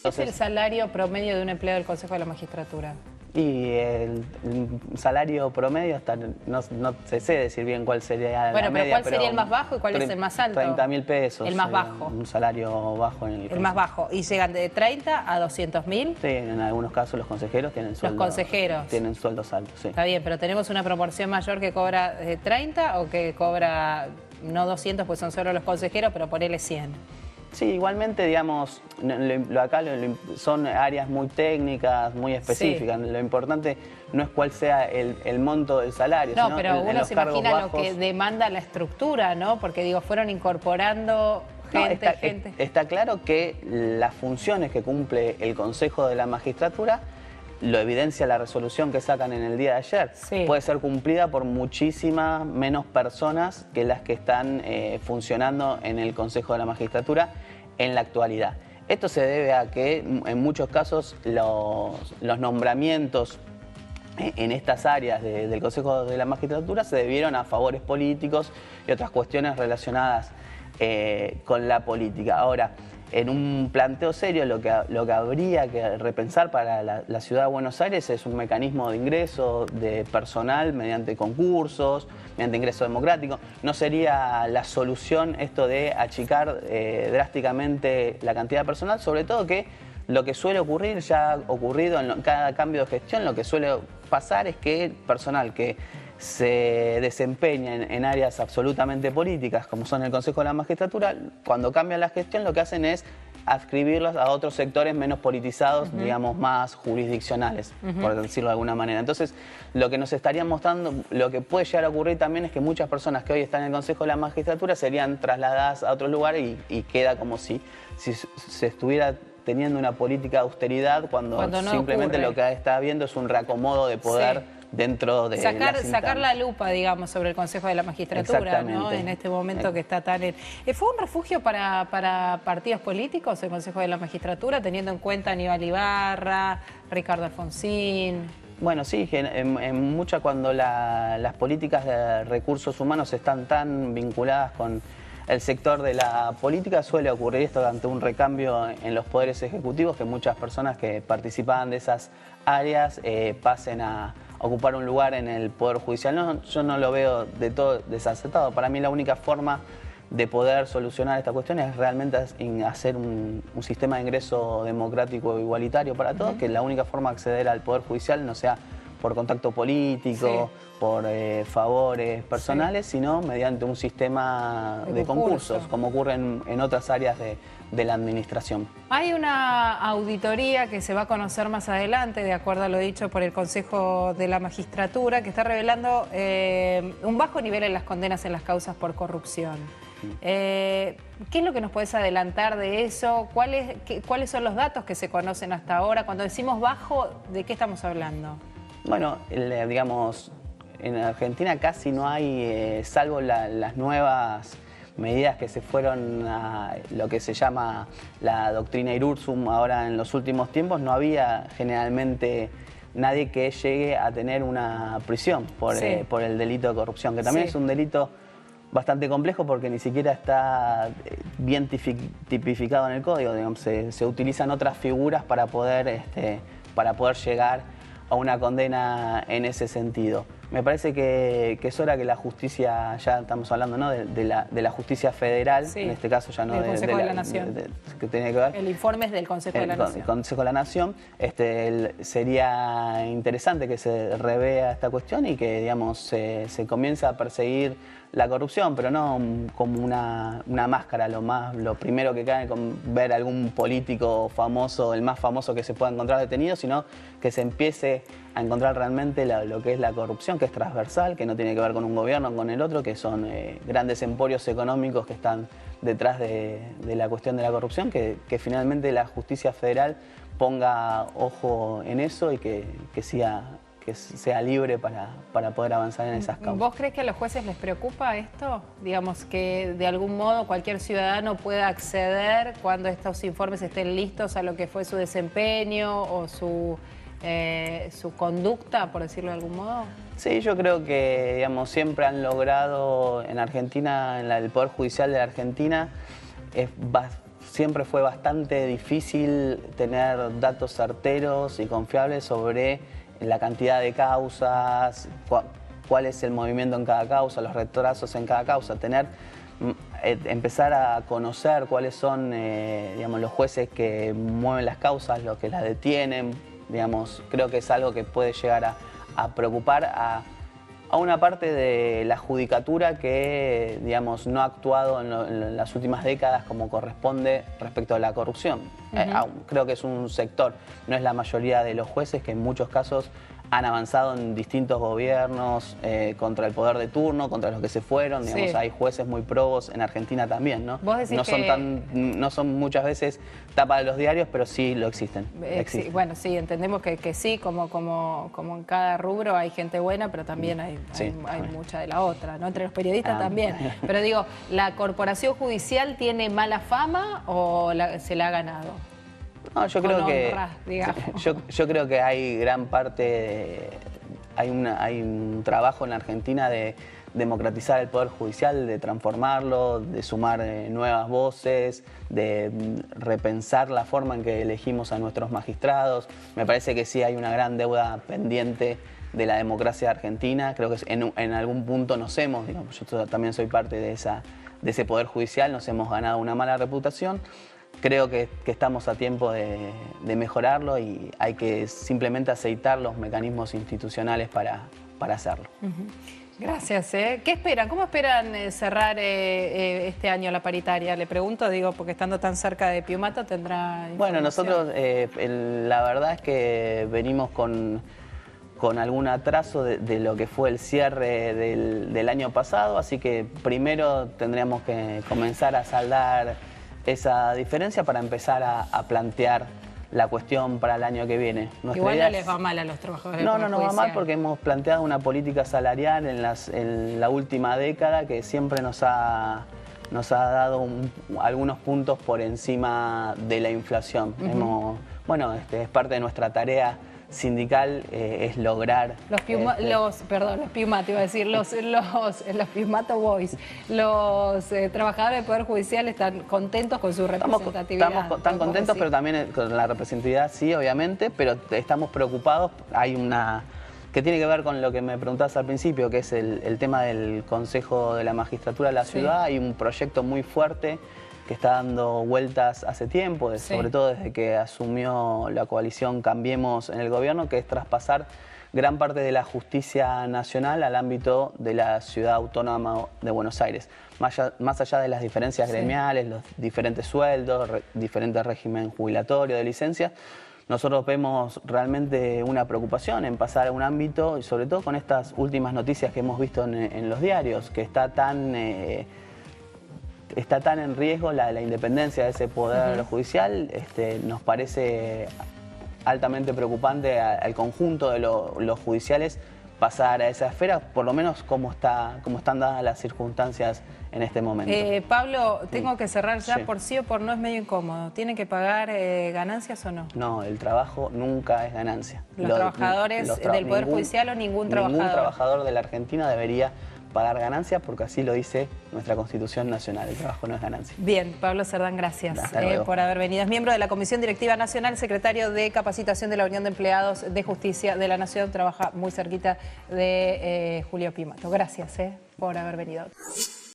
¿Qué es el salario promedio de un empleado del Consejo de la Magistratura? Y el salario promedio, hasta no se sé decir bien cuál sería bueno, la media. ¿cuál sería el más bajo y cuál es el más alto? 30.000 pesos. El más bajo. Un salario bajo en el consejo. El más bajo. ¿Y llegan de 30 a 200.000? Sí, en algunos casos los consejeros tienen sueldos. Los consejeros. Tienen sueldos altos, sí. Está bien, pero ¿tenemos una proporción mayor que cobra 30 o que cobra, no 200, pues son solo los consejeros, pero ponele 100? Sí, igualmente, digamos, son áreas muy técnicas, muy específicas. Sí. Lo importante no es cuál sea el monto del salario. No, pero uno se imagina bajos, lo que demanda la estructura, ¿no? Porque, digo, fueron incorporando gente. Está claro que las funciones que cumple el Consejo de la Magistratura, lo evidencia la resolución que sacan en el día de ayer, sí, puede ser cumplida por muchísimas menos personas que las que están funcionando en el Consejo de la Magistratura en la actualidad. Esto se debe a que en muchos casos los nombramientos en estas áreas del Consejo de la Magistratura se debieron a favores políticos y otras cuestiones relacionadas con la política. Ahora, en un planteo serio, lo que habría que repensar para la ciudad de Buenos Aires es un mecanismo de ingreso de personal mediante concursos, mediante ingreso democrático. No sería la solución esto de achicar drásticamente la cantidad de personal, sobre todo que lo que suele ocurrir, ya ha ocurrido en cada cambio de gestión, lo que suele pasar es que personal que se desempeña en áreas absolutamente políticas, como son el Consejo de la Magistratura, cuando cambia la gestión lo que hacen es adscribirlos a otros sectores menos politizados, digamos, más jurisdiccionales, por decirlo de alguna manera. Entonces, lo que nos estarían mostrando, lo que puede llegar a ocurrir también es que muchas personas que hoy están en el Consejo de la Magistratura serían trasladadas a otros lugares y queda como si se estuviera teniendo una política de austeridad cuando no simplemente ocurre. Lo que está habiendo es un reacomodo de poder. Sí. Dentro de sacar la lupa, digamos, sobre el Consejo de la Magistratura, ¿no? En este momento que está tan... ¿Fue un refugio para partidos políticos el Consejo de la Magistratura, teniendo en cuenta a Aníbal Ibarra, Ricardo Alfonsín? Bueno, sí, en muchas cuando las políticas de recursos humanos están tan vinculadas con el sector de la política, suele ocurrir esto ante un recambio en los poderes ejecutivos, que muchas personas que participaban de esas áreas pasen a ocupar un lugar en el Poder Judicial. No, yo no lo veo de todo desacertado. Para mí la única forma de poder solucionar esta cuestión es realmente hacer un sistema de ingreso democrático igualitario para todos, que la única forma de acceder al Poder Judicial no sea por contacto político, por favores personales, sino mediante un sistema de concursos, como ocurre en otras áreas de la administración. Hay una auditoría que se va a conocer más adelante, de acuerdo a lo dicho por el Consejo de la Magistratura, que está revelando un bajo nivel en las condenas en las causas por corrupción. ¿Qué es lo que nos puedes adelantar de eso? ¿Cuáles son los datos que se conocen hasta ahora? Cuando decimos bajo, ¿de qué estamos hablando? Bueno, digamos, en Argentina casi no hay, salvo las nuevas medidas que se fueron a lo que se llama la doctrina Irursum ahora en los últimos tiempos, no había generalmente nadie que llegue a tener una prisión por el delito de corrupción, que también es un delito bastante complejo porque ni siquiera está bien tipificado en el código, digamos, se utilizan otras figuras para poder llegar a una condena en ese sentido. Me parece que es hora que la justicia, ya estamos hablando, ¿no?, de la justicia federal, en este caso ya no del Consejo de la Nación. Que tiene que ver. El informe es del Consejo de la Nación. El Consejo de la Nación. Sería interesante que se revea esta cuestión y que, digamos, se comience a perseguir la corrupción, pero no como una máscara. Lo primero que cae con ver algún político famoso, el más famoso que se pueda encontrar detenido, sino que se empiece a encontrar realmente lo que es la corrupción, que es transversal, que no tiene que ver con un gobierno o con el otro, que son grandes emporios económicos que están detrás de la cuestión de la corrupción, que finalmente la justicia federal ponga ojo en eso y que sea libre para poder avanzar en esas causas. ¿Vos crees que a los jueces les preocupa esto? Digamos que de algún modo cualquier ciudadano pueda acceder cuando estos informes estén listos a lo que fue su desempeño o su conducta, por decirlo de algún modo. Sí, yo creo que, digamos, siempre han logrado en Argentina, el Poder Judicial de la Argentina siempre fue bastante difícil tener datos certeros y confiables sobre la cantidad de causas, cuál es el movimiento en cada causa, los retrasos en cada causa, empezar a conocer cuáles son digamos, los jueces que mueven las causas, los que las detienen, digamos, creo que es algo que puede llegar a preocupar a una parte de la judicatura que, digamos, no ha actuado en las últimas décadas como corresponde respecto a la corrupción. Creo que es un sector, no es la mayoría de los jueces que en muchos casos han avanzado en distintos gobiernos contra el poder de turno, contra los que se fueron. Digamos, sí. Hay jueces muy probos en Argentina también, ¿no? ¿Vos decís no son muchas veces tapa de los diarios, pero sí lo existen. Sí, bueno, sí, entendemos que sí, como en cada rubro hay gente buena, pero también hay mucha de la otra, ¿no? Entre los periodistas también. Pero digo, ¿la corporación judicial tiene mala fama o se la ha ganado? No, yo creo que hay gran parte, hay un trabajo en la Argentina de democratizar el Poder Judicial, de transformarlo, de sumar nuevas voces, de repensar la forma en que elegimos a nuestros magistrados. Me parece que sí hay una gran deuda pendiente de la democracia argentina. Creo que en algún punto digamos, yo también soy parte de ese Poder Judicial, nos hemos ganado una mala reputación. Creo que estamos a tiempo de mejorarlo y hay que simplemente aceitar los mecanismos institucionales para hacerlo. Gracias. ¿Qué esperan? ¿Cómo esperan cerrar este año la paritaria? Le pregunto, digo, porque estando tan cerca de Piumato tendrá información. Bueno, nosotros la verdad es que venimos con algún atraso de lo que fue el cierre del año pasado, así que primero tendríamos que comenzar a saldar esa diferencia para empezar a plantear la cuestión para el año que viene. Igual no les va mal a los trabajadores. No va mal porque hemos planteado una política salarial en la última década que siempre nos ha dado algunos puntos por encima de la inflación. Es parte de nuestra tarea sindical, es lograr... Los Piumato, iba a decir, los Piumato Boys, los trabajadores del Poder Judicial están contentos con su representatividad. Están contentos, pero también con la representatividad sí, obviamente, pero estamos preocupados. Hay una... que tiene que ver con lo que me preguntabas al principio, que es el tema del Consejo de la Magistratura de la Ciudad. Hay un proyecto muy fuerte que está dando vueltas hace tiempo, sobre todo desde que asumió la coalición Cambiemos en el gobierno, que es traspasar gran parte de la justicia nacional al ámbito de la Ciudad Autónoma de Buenos Aires. Más allá de las diferencias gremiales, los diferentes sueldos, diferentes régimen jubilatorio de licencias, nosotros vemos realmente una preocupación en pasar a un ámbito, y sobre todo con estas últimas noticias que hemos visto en los diarios, que está tan en riesgo la independencia de ese poder judicial. Nos parece altamente preocupante al conjunto de los judiciales pasar a esa esfera, por lo menos como están dadas las circunstancias en este momento. Pablo, tengo que cerrar ya, por sí o por no es medio incómodo. ¿Tienen que pagar ganancias o no? No, el trabajo nunca es ganancia. ¿Los trabajadores del Poder Judicial o ningún trabajador? Ningún trabajador de la Argentina debería pagar ganancias porque así lo dice nuestra Constitución Nacional. El trabajo no es ganancia. Bien, Pablo Cerdán, gracias por haber venido. Es miembro de la Comisión Directiva Nacional, secretario de Capacitación de la Unión de Empleados de Justicia de la Nación. Trabaja muy cerquita de Julio Piumato. Gracias por haber venido.